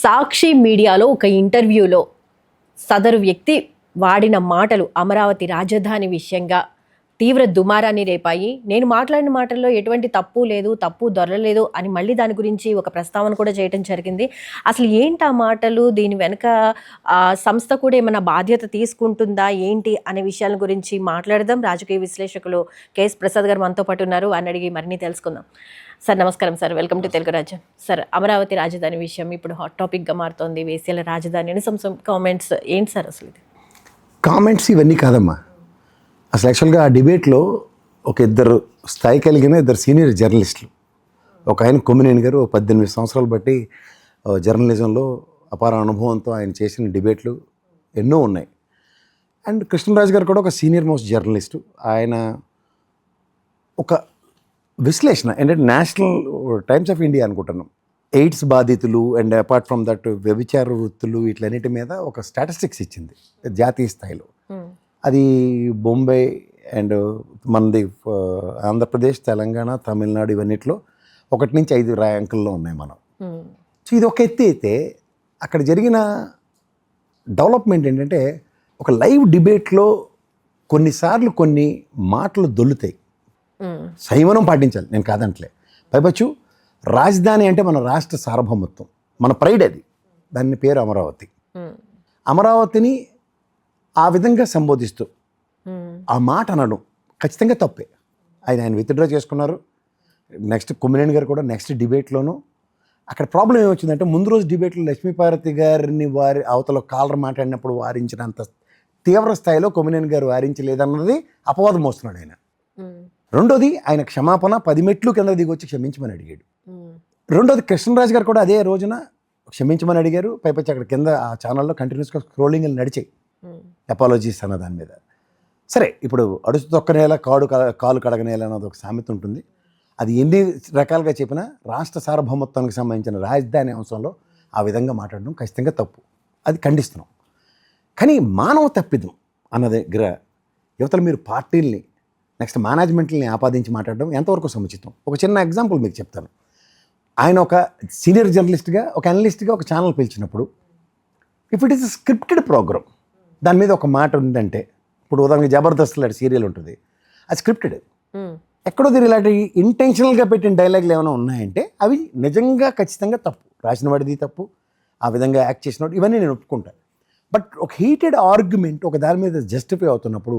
సాక్షి మీడియాలో ఒక ఇంటర్వ్యూలో సదరు వ్యక్తి వాడిన మాటలు అమరావతి రాజధాని విషయంగా తీవ్ర దుమారాన్ని రేపాయి. నేను మాట్లాడిన మాటల్లో ఎటువంటి తప్పు లేదు, తప్పు దొరలేదు అని మళ్ళీ దాని గురించి ఒక ప్రస్తావన కూడా చేయడం జరిగింది. అసలు ఏంటి ఆ మాటలు, దీని వెనుక సంస్థ కూడా ఏమైనా బాధ్యత తీసుకుంటుందా ఏంటి అనే విషయాల గురించి మాట్లాడదాం. రాజకీయ విశ్లేషకులు కేఎస్ ప్రసాద్ గారు మనతో పాటు ఉన్నారు, అని అడిగి మరిన్ని తెలుసుకుందాం. సార్ నమస్కారం సార్, వెల్కమ్ టు తెలుగు రాజ్యం. సార్, అమరావతి రాజధాని విషయం ఇప్పుడు హాట్ టాపిక్గా మారుతోంది. వేసేల రాజధాని అని సమ్ కామెంట్స్ ఏంటి సార్ అసలు ఇది? కామెంట్స్ ఇవన్నీ కాదమ్మా. అసలు యాక్చువల్గా ఆ డిబేట్లో ఒక ఇద్దరు స్థాయి కలిగిన ఇద్దరు సీనియర్ జర్నలిస్టులు, ఒక ఆయన కొమ్మినేని గారు 18 సంవత్సరాలు బట్టి జర్నలిజంలో అపార అనుభవంతో ఆయన చేసిన డిబేట్లు ఎన్నో ఉన్నాయి. అండ్ కృష్ణరాజు గారు కూడా ఒక సీనియర్ మోస్ట్ జర్నలిస్టు. ఆయన ఒక విశ్లేషణ ఏంటంటే నేషనల్ టైమ్స్ ఆఫ్ ఇండియా అనుకుంటున్నాం, ఎయిడ్స్ బాధితులు అండ్ అపార్ట్ ఫ్రమ్ దట్ వ్యభిచార వృత్తులు వీటిలన్నిటి మీద ఒక స్టాటిస్టిక్స్ ఇచ్చింది జాతీయ స్థాయిలో. అది బొంబై అండ్ మనది ఆంధ్రప్రదేశ్, తెలంగాణ, తమిళనాడు ఇవన్నిట్లో 1 నుంచి 5 ర్యాంకుల్లో ఉన్నాయి మనం. సో ఇది ఒక ఎత్తి అయితే అక్కడ జరిగిన డెవలప్మెంట్ ఏంటంటే ఒక లైవ్ డిబేట్లో కొన్నిసార్లు కొన్ని మాటలు దొల్లుతాయి, సంయమనం పాటించాలి, నేను కాదంటలే. పైపచ్చు రాజధాని అంటే మన రాష్ట్ర సార్వభౌమత్వం, మన ప్రైడ్, అది దాని పేరు అమరావతి. అమరావతిని ఆ విధంగా సంబోధిస్తూ ఆ మాట అనడం ఖచ్చితంగా తప్పే. ఆయన విత్డ్రా చేసుకున్నారు. నెక్స్ట్ కొమ్మినేని గారు కూడా నెక్స్ట్ డిబేట్లోనూ అక్కడ ప్రాబ్లం ఏమొచ్చిందంటే ముందు రోజు డిబేట్లో లక్ష్మీపార్వతి గారిని వారి అవతల కాలర్ మాట్లాడినప్పుడు వారించినంత తీవ్ర స్థాయిలో కొమ్మినేని గారు వారించలేదన్నది అపవాదం మోస్తున్నాడు ఆయన. రెండోది ఆయన క్షమాపణ 10 మెట్లు కింద దిగొచ్చి క్షమించమని అడిగాడు. రెండోది కృష్ణరాజు గారు కూడా అదే రోజున క్షమించమని అడిగారు. పైపచ్చి అక్కడ కింద ఆ ఛానల్లో కంటిన్యూస్గా స్క్రోలింగ్లు నడిచాయి అపాలజీస్ అన్న దాని మీద. సరే, ఇప్పుడు అడుసు తొక్కనేలా కాలు కడగనేలా అన్నది ఒక సామెత ఉంటుంది. అది ఎన్ని రకాలుగా చెప్పినా రాష్ట్ర సార్వభౌమత్వానికి సంబంధించిన రాజధాని అంశంలో ఆ విధంగా మాట్లాడడం ఖచ్చితంగా తప్పు, అది ఖండిస్తున్నాం. కానీ మానవ తప్పిదం అన్న దగ్గర యువతలు మీరు పార్టీల్ని నెక్స్ట్ మేనేజ్మెంట్ని ఆపాదించి మాట్లాడడం ఎంతవరకు సముచితం? ఒక చిన్న ఎగ్జాంపుల్ మీకు చెప్తాను. ఆయన ఒక సీనియర్ జర్నలిస్ట్గా, ఒక అనలిస్ట్గా ఒక ఛానల్ పిలిచినప్పుడు, if it is a scripted program, దాని మీద ఒక మాట ఉందంటే, ఇప్పుడు ఉదాహరణకి జబర్దస్త్ లాంటి సీరియల్ ఉంటుంది, అది స్క్రిప్టెడ్. ఎక్కడో దీని ఇలాంటి ఇంటెన్షనల్గా పెట్టిన డైలాగులు ఏమైనా ఉన్నాయంటే అవి నిజంగా ఖచ్చితంగా తప్పు, రాసిన వాడిది తప్పు, ఆ విధంగా యాక్ట్ చేసినప్పుడు ఇవన్నీ నేను ఒప్పుకుంటాను. బట్ ఒక హీటెడ్ ఆర్గ్యుమెంట్ ఒక దాని మీద జస్టిఫై అవుతున్నప్పుడు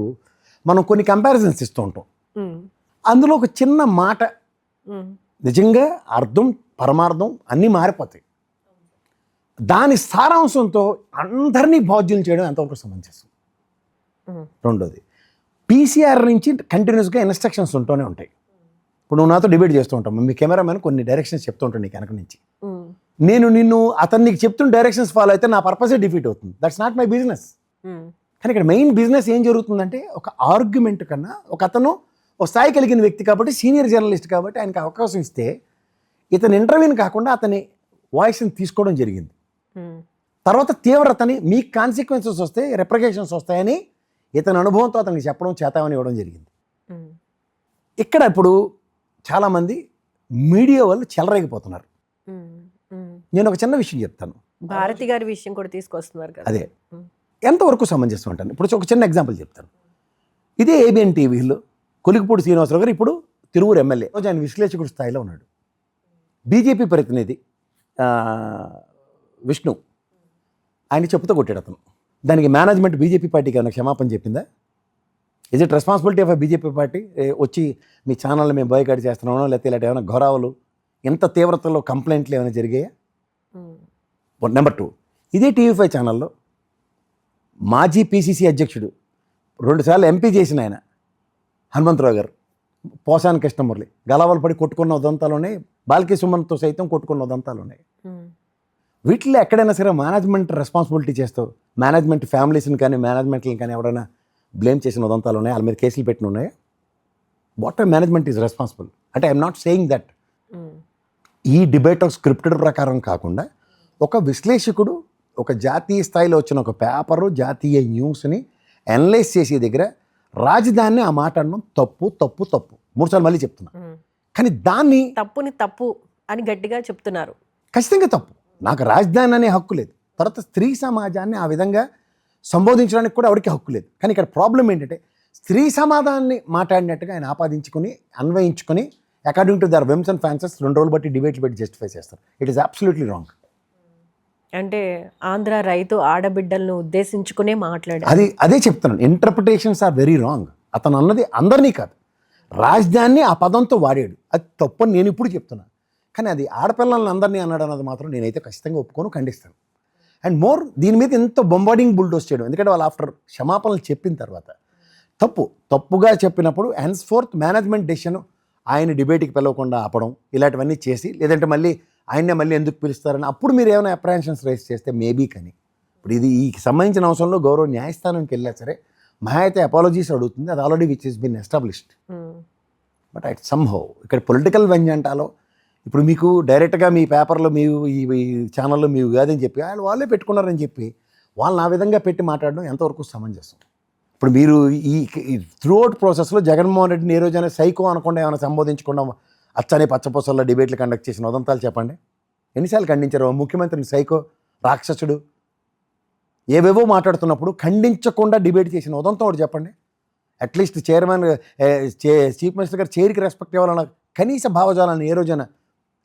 మనం కొన్ని కంపారిజన్స్ ఇస్తూ ఉంటాం. అందులో ఒక చిన్న మాట నిజంగా అర్థం, పరమార్థం అన్నీ మారిపోతాయి. దాని సారాంశంతో అందరినీ బాధ్యులు చేయడం ఎంతవరకు సమంజసం? రెండోది, పీసీఆర్ నుంచి కంటిన్యూస్గా ఇన్స్ట్రక్షన్స్ ఉంటూనే ఉంటాయి. ఇప్పుడు నువ్వు నాతో డిబేట్ చేస్తూ ఉంటాం, మీ కెమెరామెన్ కొన్ని డైరెక్షన్స్ చెప్తూ ఉంటాను నీకు వెనక నుంచి. నేను అతనికి చెప్తున్న డైరెక్షన్స్ ఫాలో అయితే నా పర్పసే డిఫీట్ అవుతుంది. That's not my business. కానీ ఇక్కడ మెయిన్ బిజినెస్ ఏం జరుగుతుందంటే, ఒక ఆర్గ్యుమెంట్ కన్నా అతను ఒక స్థాయి కలిగిన వ్యక్తి కాబట్టి, సీనియర్ జర్నలిస్ట్ కాబట్టి ఆయనకి అవకాశం ఇస్తే ఇతను ఇంటర్వ్యూని కాకుండా అతని వాయిస్ని తీసుకోవడం జరిగింది. తర్వాత తీవ్రతని, మీకు కాన్సిక్వెన్సెస్ వస్తాయి, రెప్రికేషన్స్ వస్తాయని ఇతని అనుభవంతో అతనికి చెప్పడం, చేతామని ఇవ్వడం జరిగింది. ఇక్కడ ఇప్పుడు చాలామంది మీడియా వాళ్ళు చెలరేగిపోతున్నారు. నేను ఒక చిన్న విషయం చెప్తాను. భారతి గారి విషయం కూడా తీసుకొస్తున్నారు కదా, అదే ఎంతవరకు సమంజసం అంటాను. ఇప్పుడు ఒక చిన్న ఎగ్జాంపుల్ చెప్తాను. ఇదే ఏబిఎన్ టీవీలో కొలికిపూడి శ్రీనివాసరావు గారు ఇప్పుడు తిరువూరు ఎమ్మెల్యే, రోజు ఆయన విశ్లేషకుడు స్థాయిలో ఉన్నాడు. బీజేపీ ప్రతినిధి విష్ణు ఆయన చెప్పుతో కొట్టాడు అతను. దానికి మేనేజ్మెంట్ బీజేపీ పార్టీకి ఏమైనా క్షమాపణ చెప్పిందా? Is it responsibility of BJP party వచ్చి మీ ఛానల్ని మేము బాయ్కాట్ చేస్తున్నామో, లేకపోతే ఇలాంటి ఏమైనా ఘోరావులు ఎంత తీవ్రతలో కంప్లైంట్లు ఏమైనా జరిగాయా? నెంబర్ 2, ఇదే టీవీ5 ఛానల్లో మాజీ పీసీసీ అధ్యక్షుడు, 2 సార్లు ఎంపీ చేసిన ఆయన హనుమంతరావు గారు, పోసాని కృష్ణమురళి గలావాలు పడి కొట్టుకున్న ఉదంతాలు ఉన్నాయి, బాల్కీ సుమన్తో సైతం కొట్టుకున్న ఉదంతాలు ఉన్నాయి. వీటిలో ఎక్కడైనా సరే మేనేజ్మెంట్ రెస్పాన్సిబిలిటీ చేస్తావు, మేనేజ్మెంట్ ఫ్యామిలీస్ని కానీ మేనేజ్మెంట్ని కానీ ఎవరైనా బ్లేమ్ చేసిన ఉదంతాలు ఉన్నాయి, వాళ్ళ మీద కేసులు పెట్టిన ఉన్నాయా? వాట్ మేనేజ్మెంట్ ఈజ్ రెస్పాన్సిబుల్ అంటే ఐఎమ్ నాట్ సేయింగ్ దట్. ఈ డిబేట్ స్క్రిప్టెడ్ ప్రకారం కాకుండా ఒక విశ్లేషకుడు ఒక జాతీయ స్థాయిలో వచ్చిన ఒక పేపరు, జాతీయ న్యూస్ని అనలైజ్ చేసే దగ్గర రాజధానిని ఆ మాట అనడం తప్పు తప్పు తప్పు 3 సార్లు మళ్ళీ చెప్తున్నా. కానీ దాన్ని తప్పుని తప్పు అని గట్టిగా చెప్తున్నారు. ఖచ్చితంగా తప్పు. నాకు రాజధాని అనే హక్కు లేదు, తర్వాత స్త్రీ సమాజాన్ని ఆ విధంగా సంబోధించడానికి కూడా ఎవరికి హక్కు లేదు. కానీ ఇక్కడ ప్రాబ్లం ఏంటంటే స్త్రీ సమాధాన్ని మాట్లాడినట్టుగా ఆయన ఆపాదించుకొని అన్వయించుకొని according to their whims and fancies 2 రోజులు బట్టి డిబేట్లు పెట్టి జస్టిఫై చేస్తారు. It is absolutely wrong. అంటే ఆంధ్ర రైతు ఆడబిడ్డలను ఉద్దేశించుకునే మాట్లాడారు. అదే చెప్తున్నాను, ఇంటర్ప్రిటేషన్స్ ఆర్ వెరీ రాంగ్. అతను అన్నది అందరినీ కాదు, రాజధానిని ఆ పదంతో వాడాడు, అది తప్పని నేను ఇప్పుడు చెప్తున్నాను. కానీ అది ఆడపిల్లల్ని అందరినీ అన్నాడు అన్నది మాత్రం నేనైతే ఖచ్చితంగా ఒప్పుకొని ఖండిస్తాను. అండ్ మోర్ దీని మీద ఎంత బొంబార్డింగ్ బుల్డోస్ చేయడం, ఎందుకంటే వాళ్ళు ఆఫ్టర్ క్షమాపణలు చెప్పిన తర్వాత తప్పుగా చెప్పినప్పుడు హెన్స్ ఫోర్త్ మేనేజ్మెంట్ డెసిషన్ ఆయన డిబేట్కి పిలవకుండా ఆపడం ఇలాంటివన్నీ చేసి, లేదంటే మళ్ళీ ఆయన్నే మళ్ళీ ఎందుకు పిలుస్తారని అప్పుడు మీరు ఏమైనా అప్రహెన్షన్స్ రైజ్ చేస్తే మేబీ. కానీ ఇప్పుడు ఇది ఈ సంబంధించిన అంశంలో గౌరవ న్యాయస్థానానికి వెళ్ళా సరే మహా అయితే అపాలజీస్ అడుగుతుంది, అది already which is been established. But at somehow ఇక్కడ పొలిటికల్ వెంజంటాలో ఇప్పుడు మీకు డైరెక్ట్గా మీ పేపర్లో ఈ ఛానల్లో మీవి కాదని చెప్పి వాళ్ళే పెట్టుకున్నారని చెప్పి వాళ్ళని ఆ విధంగా పెట్టి మాట్లాడడం ఎంతవరకు సమంజసం? ఇప్పుడు మీరు ఈ త్రూఅవుట్ ప్రాసెస్లో జగన్మోహన్ రెడ్డిని ఏ రోజైనా సైకో అనకుండా ఏమైనా సంబోధించకుండా అచ్చనే పచ్చపొసల్లో డిబేట్లు కండక్ట్ చేసిన ఉదంతాలు చెప్పండి. ఎన్నిసార్లు ఖండించారు ముఖ్యమంత్రిని సైకో, రాక్షసుడు, ఏవేవో మాట్లాడుతున్నప్పుడు ఖండించకుండా డిబేట్ చేసిన ఉదంతం ఒకటి చెప్పండి. అట్లీస్ట్ చైర్మన్ చీఫ్ మినిస్టర్ గారు చైర్కి రెస్పెక్ట్ ఇవ్వాలన్న కనీస భావజాలను ఏ రోజైనా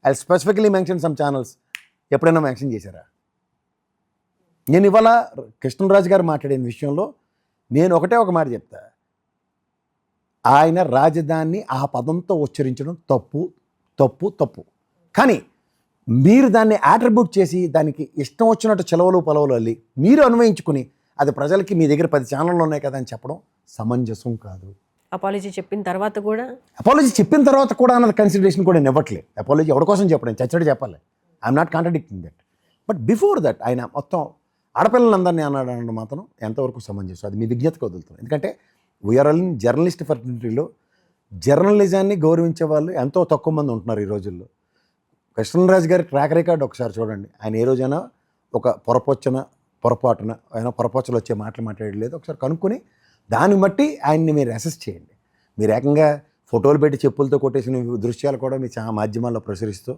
I specifically mention some channels ఎప్పుడైనా మెన్షన్ చేశారా? నేను ఇవాళ కృష్ణరాజు గారు మాట్లాడిన విషయంలో నేను ఒక మాట చెప్తా, ఆయన రాజధానిని ఆ పదంతో ఉచ్చరించడం తప్పు. కానీ మీరు దాన్ని అట్రిబ్యూట్ చేసి దానికి ఇష్టం వచ్చినట్టు చెలవలు పొలవలు అల్లి మీరు అన్వయించుకుని అది ప్రజలకి మీ దగ్గర 10 ఛానళ్ళు ఉన్నాయి కదా అని చెప్పడం సమంజసం కాదు. అపాలజీ చెప్పిన తర్వాత కూడా అన్నది కన్సిడరేషన్ కూడా నేను ఇవ్వట్లేదు. అపాలజీ ఎవరి కోసం చెప్పడం, చచ్చడి చెప్పాలి, I'm not contradicting that. But before that ఆయన మొత్తం ఆడపిల్లలందరినీ అన్నాడు అన్నది మాత్రం ఎంతవరకు సమంజసం, అది మీ విజ్ఞతకు వదులుతుంది. ఎందుకంటే వీఆర్ ఆల్ ఇన్ జర్నలిస్ట్ ఫర్టిలిటీలో జర్నలిజాన్ని గౌరవించే వాళ్ళు ఎంతో తక్కువ మంది ఉంటున్నారు ఈ రోజుల్లో. కృష్ణరాజు గారి ట్రాక్ రికార్డ్ ఒకసారి చూడండి. ఆయన ఏ రోజైనా ఒక పొరపాటున ఆయన పొరపాటులు వచ్చే మాటలు మాట్లాడలేదు. ఒకసారి కనుక్కొని దాన్ని బట్టి ఆయన్ని మీరు అసెస్ చేయండి. మీరు ఏకంగా ఫోటోలు పెట్టి చెప్పులతో కొట్టేసిన దృశ్యాలు కూడా మీ మాధ్యమాల్లో ప్రచురిస్తూ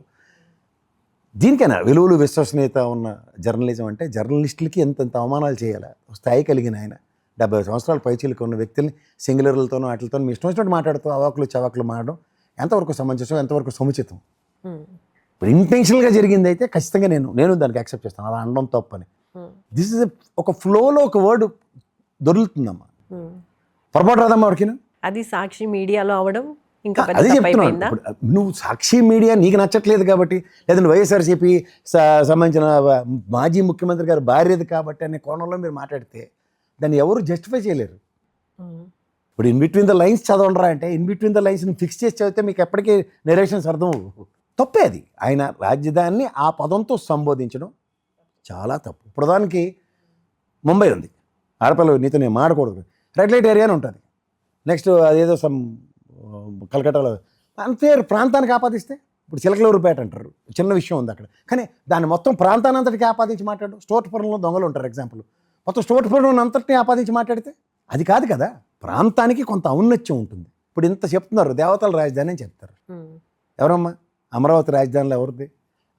దీనికైనా విలువలు విశ్వసనీయత ఉన్న జర్నలిజం అంటే జర్నలిస్టులకి ఎంతెంత అవమానాలు చేయాలి. స్థాయి కలిగిన ఆయన 70 సంవత్సరాల పైచీలకు ఉన్న వ్యక్తుల్ని సింగులర్లతోనూ వాటితోనూ మీ ఇష్టం వచ్చినట్టు మాట్లాడుతూ అవాకులు చవాకులు మాడడం ఎంతవరకు సమంజసం, ఎంతవరకు సముచితం? ఇప్పుడు ఇంటెన్షనల్గా జరిగింది అయితే ఖచ్చితంగా నేను దానికి యాక్సెప్ట్ చేస్తాను, అలా అనడం తప్పని. దిస్ ఇస్ ఒక ఫ్లోలో ఒక వర్డ్ దొరుకుతుందమ్మా, పొరపాటు రాదమ్మా ఎవరికైనా. అది సాక్షి మీడియాలో అవడం ఇంకా అదే చెప్తున్నాను. నువ్వు సాక్షి మీడియా నీకు నచ్చట్లేదు కాబట్టి, లేదంటే వైఎస్ఆర్సీపీ సంబంధించిన మాజీ ముఖ్యమంత్రి గారు భార్యది కాబట్టి అనే కోణంలో మీరు మాట్లాడితే దాన్ని ఎవరు జస్టిఫై చేయలేరు. ఇప్పుడు ఇన్ బిట్వీన్ ద లైన్స్ చదవండిరా అంటే ఇన్ బిట్వీన్ ద లైన్స్ని ఫిక్స్ చేసి చదివితే మీకు ఎప్పటికీ నెరేషన్స్ అర్థం తప్పే. అది ఆయన రాజధానిని ఆ పదంతో సంబోధించడం చాలా తప్పు. ప్రధానికి ముంబై ఉంది, ఆడపిల్ల నీతో నేను మాడకూడదు, రెడ్ లైట్ ఏరియా అని ఉంటుంది. నెక్స్ట్ అదేదో కలకట్టాలో అంతేరు ప్రాంతానికి ఆపాదిస్తే ఇప్పుడు చిలకలూరుపేట అంటారు, చిన్న విషయం ఉంది అక్కడ. కానీ దాన్ని మొత్తం ప్రాంతానంతటికి ఆపాదించి మాట్లాడు. స్టోర్పురంలో దొంగలు ఉంటారు ఎగ్జాంపుల్, మొత్తం స్టోర్పురం అంతటిని ఆపాదించి మాట్లాడితే అది కాదు కదా. ప్రాంతానికి కొంత ఔన్నత్యం ఉంటుంది. ఇప్పుడు ఇంత చెప్తున్నారు దేవతల రాజధాని అని చెప్తారు. ఎవరమ్మా అమరావతి రాజధానిలో ఎవరిది?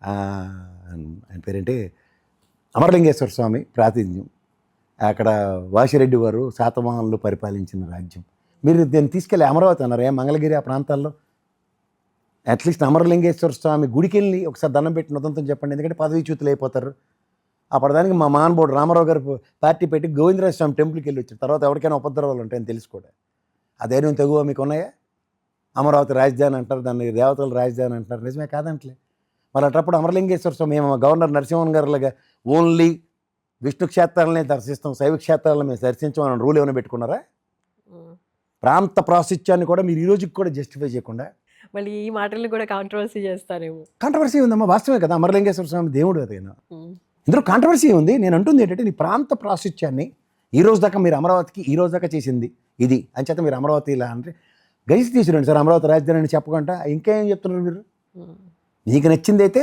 ఆయన పేరేంటి, అమరలింగేశ్వర స్వామి ప్రాతినిధ్యం. అక్కడ వాసిరెడ్డి వారు శాతవాహనులు పరిపాలించిన రాజ్యం. మీరు దీన్ని తీసుకెళ్ళి అమరావతి అన్నారు, మంగళగిరి ఆ ప్రాంతాల్లో అట్లీస్ట్ అమరలింగేశ్వర స్వామి గుడికి వెళ్ళి ఒకసారి దండం పెట్టిన ఉదంతం చెప్పండి. ఎందుకంటే పదవీచ్యుతులు అయిపోతారు. అప్పటిదానికి మా మానబోడు రామారావు గారు పార్టీ పెట్టి గోవిందరాజ స్వామి టెంపుల్కి వెళ్ళి వచ్చారు. తర్వాత ఎవరికైనా ఉపద్రవాలు ఉంటాయని తెలుసుకోవడం. ఆ ధైర్యం తెగువ మీకు ఉన్నాయా? అమరావతి రాజధాని అంటారు, దాన్ని దేవతల రాజధాని అంటారు, నిజమే కాదంటలే. మరి అటప్పుడు అమరలింగేశ్వర స్వామి మేము గవర్నర్ నరసింహన్ గారులాగా ఓన్లీ విష్ణు క్షేత్రాలనే దర్శిస్తాం, శైవ క్షేత్రాలను మేము దర్శించమని రూల్ ఏమైనా పెట్టుకున్నారా? ప్రాంత ప్రాశస్త్యాన్ని కూడా మీరు ఈ రోజుకి కూడా జస్టిఫై చేయకుండా మళ్ళీ ఈ మాటలు కూడా కాంట్రవర్సీ చేస్తారేమో. కాంట్రవర్సీ ఉందమ్మా, వాస్తవమే కదా. అమరలింగేశ్వర స్వామి దేవుడు అదేనా, ఇందులో కాంట్రవర్సీ ఉంది. నేను అంటుంది ఏంటంటే నీ ప్రాంత ప్రాశస్త్యాన్ని ఈ రోజు దాకా మీరు అమరావతికి ఈ రోజు దాకా చేసింది ఇది అని చేత మీరు అమరావతి ఇలా అంటే గైసి తీసుకురండి సార్ అమరావతి రాజధాని అని చెప్పకుండా ఇంకేం చెప్తున్నారు మీరు? మీకు నచ్చింది అయితే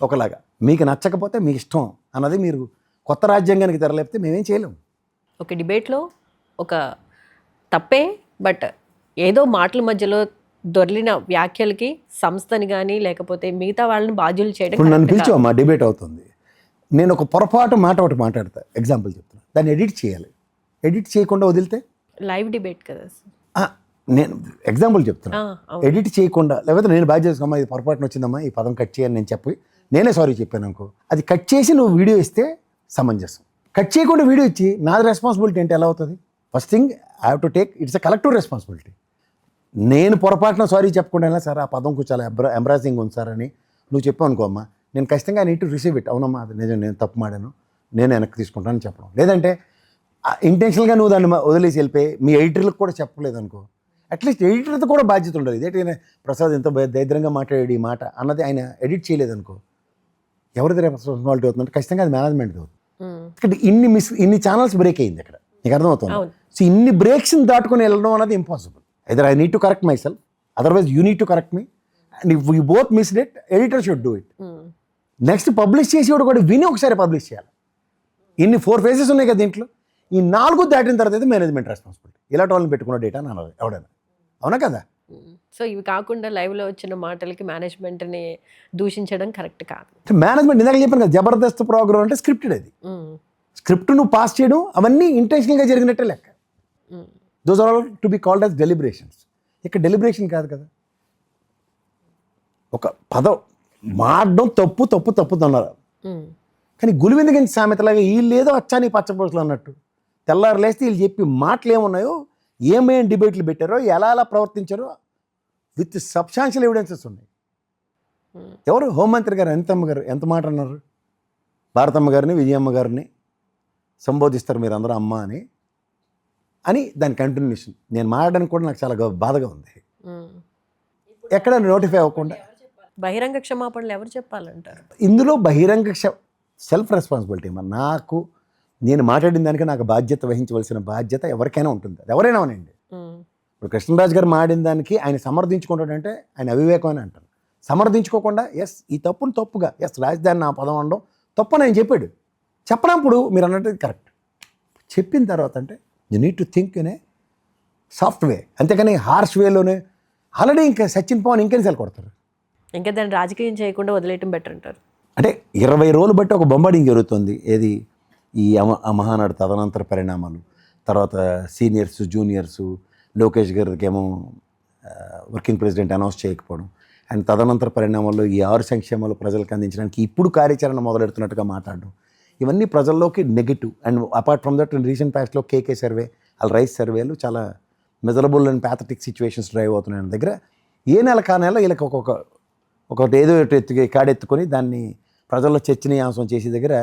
ఒకలాగా, మీకు నచ్చకపోతే మీ ఇష్టం అన్నది. మీరు కొత్త రాజ్యాంగానికి తెరలేపితే మేమేం చేయలేము. ఒక డిబేట్లో ఒక తప్పే, బట్ ఏదో మాటల మధ్యలో దొర్లిన వ్యాఖ్యలకి సంస్థని కానీ లేకపోతే మిగతా వాళ్ళని బాధ్యులు చేయడం ఇప్పుడు నన్ను correct కాదు. పిలిచావు మా డిబేట్ అవుతుంది, నేను ఒక పొరపాటు మాట ఒకటి మాట్లాడతా, ఎగ్జాంపుల్ చెప్తున్నా, దాన్ని ఎడిట్ చేయాలి, ఎడిట్ చేయకుండా వదిలితే లైవ్ డిబేట్ కదా సార్. నేను ఎగ్జాంపుల్ చెప్తున్నా, అవును. ఎడిట్ చేయకుండా లేకపోతే నేను బాధ్యత చేసుకోమ్మా ఇది పొరపాటున వచ్చిందమ్మా ఈ పదం కట్ చేయని నేను చెప్పి నేనే సారీ చెప్పాను అనుకో, అది కట్ చేసి నువ్వు వీడియో ఇస్తే సమంజసం. కట్ చేయకుండా వీడియో ఇచ్చి నాది రెస్పాన్సిబిలిటీ అంటే ఎలా అవుతుంది? First thing I have to take it's a collective responsibility. నేను పొరపాటున సారీ చెప్పకుండా సార్ ఆ పదం చాలా ఎంబ్రాసింగ్ ఉంది సార్ అని నువ్వు చెప్పావు అనుకో అమ్మా, నేను ఖచ్చితంగా నీట్ టు రిసీవ్ ఇట్, అవునమ్మా అది నిజం నేను తప్పు మాడాను నేను వెనక్కి తీసుకుంటానని చెప్పడం. లేదంటే ఇంటెన్షనల్గా నువ్వు దాన్ని వదిలేసి వెళ్ళిపోయి మీ ఎడిటర్లకు కూడా చెప్పలేదు అనుకో, అట్లీస్ట్ ఎడిటర్తో కూడా బాధ్యత ఉండదు. ఇదేంటి ప్రసాద్ ఎంత దరిద్రంగా మాట్లాడాడు ఈ మాట అన్నది ఆయన ఎడిట్ చేయలేదనుకో, ఎవరిది రెస్పాన్సిబిలిటీ అవుతుందంటే ఖచ్చితంగా అది మేనేజ్మెంట్ అవుతుంది. ఇక్కడ ఇన్ని ఛానల్స్ బ్రేక్ అయింది అక్కడ, నీకు అర్థమవుతుంది. అవును. సో ఇన్ని బ్రేక్స్ని దాటుకొని వెళ్ళడం అనేది impossible. Either I need to correct my self, otherwise you need to correct me, and if you both missed it editor should do it. Next publish చేసేవాడు కూడా విని ఒకసారి పబ్లిష్ చేయాలి. ఇన్ని 4 phases ఉన్నాయి కదా దీంట్లో, ఈ 4 దాటిన తర్వాత అయితే మేనేజ్మెంట్ రెస్పాన్సిబిలిటీ. ఇలాంటి వాళ్ళని పెట్టుకున్న డేటా అని అన్నది ఎవడైనా, అవునా కదా? సో ఇవి కాకుండా లైవ్లో వచ్చిన మాటలకి మేనేజ్మెంట్ని దూషించడం కరెక్ట్ కాదు. మేనేజ్మెంట్ ఇందాక చెప్పాను కదా, జబర్దస్త్ ప్రోగ్రామ్ అంటే స్క్రిప్టెడ్, అది స్క్రిప్ట్ నువ్వు పాస్ చేయడం అవన్నీ ఇంటెన్షనల్గా జరిగినట్టే లెక్క. Those are all to be called as deliberations. ఇక్కడ డెలిబరేషన్ కాదు కదా, ఒక పదం మాడడం తప్పు తప్పు తప్పు అన్నారు, కానీ గులివింద గంచి సామెతలాగా వీళ్ళు ఏదో వచ్చాని పచ్చపొసలు అన్నట్టు తెల్లారు లేస్తే వీళ్ళు చెప్పి మాటలు ఏమున్నాయో, ఏమేం డిబేట్లు పెట్టారో, ఎలా ఎలా ప్రవర్తించారో విత్ సబ్స్టాన్షియల్ ఎవిడెన్సెస్ ఉన్నాయి. ఎవరు హోంమంత్రి గారు ఎంత మాట అన్నారు, భారతమ్మ గారిని విజయమ్మ గారిని సంబోధిస్తారు మీరు అందరూ అమ్మ అని దాని కంటిన్యూషన్. నేను మాట్లాడడానికి కూడా నాకు చాలా బాధగా ఉంది. ఎక్కడ నోటిఫై అవ్వకుండా బహిరంగ క్షమాపణలు ఎవరు చెప్పాలంటారు? ఇందులో బహిరంగ సెల్ఫ్ రెస్పాన్సిబిలిటీ. నాకు నేను మాట్లాడిన దానికి నాకు బాధ్యత వహించవలసిన బాధ్యత ఎవరికైనా ఉంటుంది, అది ఎవరైనా అనండి. ఇప్పుడు కృష్ణరాజు గారు మాడిన దానికి ఆయన సమర్థించుకుంటాడంటే ఆయన అవివేకం అని అంటారు. సమర్థించుకోకుండా ఎస్ ఈ తప్పును తప్పుగా, ఎస్ రాజధాని నా పదం అనడం తప్పు అని ఆయన చెప్పాడు. చెప్పినప్పుడు మీరు అన్నట్టు కరెక్ట్, చెప్పిన తర్వాత అంటే you need to think in a soft way, అంతేకాని హార్ష్ వేలోనే. ఆల్రెడీ ఇంకా సచిన్ పవన్ ఇంకెన్నిసార్లు కొడతారు, ఇంకా దాన్ని రాజకీయం చేయకుండా వదిలేయటం బెటర్ అంటారు. అంటే 20 రోజులు బట్టి ఒక బొంబాడింగ్ జరుగుతుంది. ఏది ఈ మహానాడు తదనంతర పరిణామాలు, తర్వాత సీనియర్స్ జూనియర్స్, లోకేష్ గారికి ఏమో వర్కింగ్ ప్రెసిడెంట్ అనౌన్స్ చేయకపోవడం, అండ్ తదనంతర పరిణామాల్లో ఈ 6 సంక్షేమాలు ప్రజలకు అందించడానికి ఇప్పుడు కార్యాచరణ మొదలెడుతున్నట్టుగా మాట్లాడడం, ఇవన్నీ ప్రజల్లోకి negative. And apart from that recent పాస్ట్లో కేకే సర్వే, వాళ్ళ రైస్ సర్వేలు చాలా measurable and pathetic situations drive అవుతున్నాయి దగ్గర ఏ నెల కా నెల వీళ్ళకి ఒకటి ఏదో కాడెత్తుకొని దాన్ని ప్రజల్లో చర్చనీయాంశం చేసే దగ్గర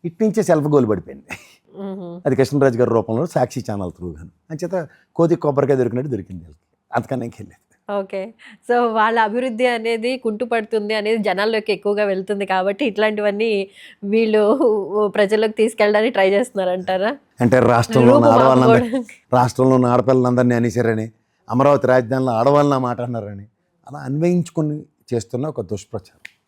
ఇట్నుంచే సెల్ఫ్ గోల్ పడిపోయింది. అది కృష్ణరాజు గారి రూపంలో సాక్షి ఛానల్ త్రూ గాను అంచేత కోతి కొబ్బరికాయ దొరికినట్టు దొరికింది వాళ్ళకి, అంతకన్నా ఇంకెళ్ళలేదు. ఓకే. సో వాళ్ళ అభివృద్ధి అనేది కుంటుపడుతుంది అనేది జనాల్లోకి ఎక్కువగా వెళ్తుంది కాబట్టి ఇట్లాంటివన్నీ వీళ్ళు ప్రజల్లోకి తీసుకెళ్ళడానికి ట్రై చేస్తున్నారంటారా? అంటే రాష్ట్రంలో ఉన్న ఆడపిల్లలందరినీ అనేసారని, అమరావతి రాజధానిలో ఆడవాళ్ళని మాట అన్నారని అలా అన్వయించుకొని చేస్తున్న ఒక దుష్ప్రచారం.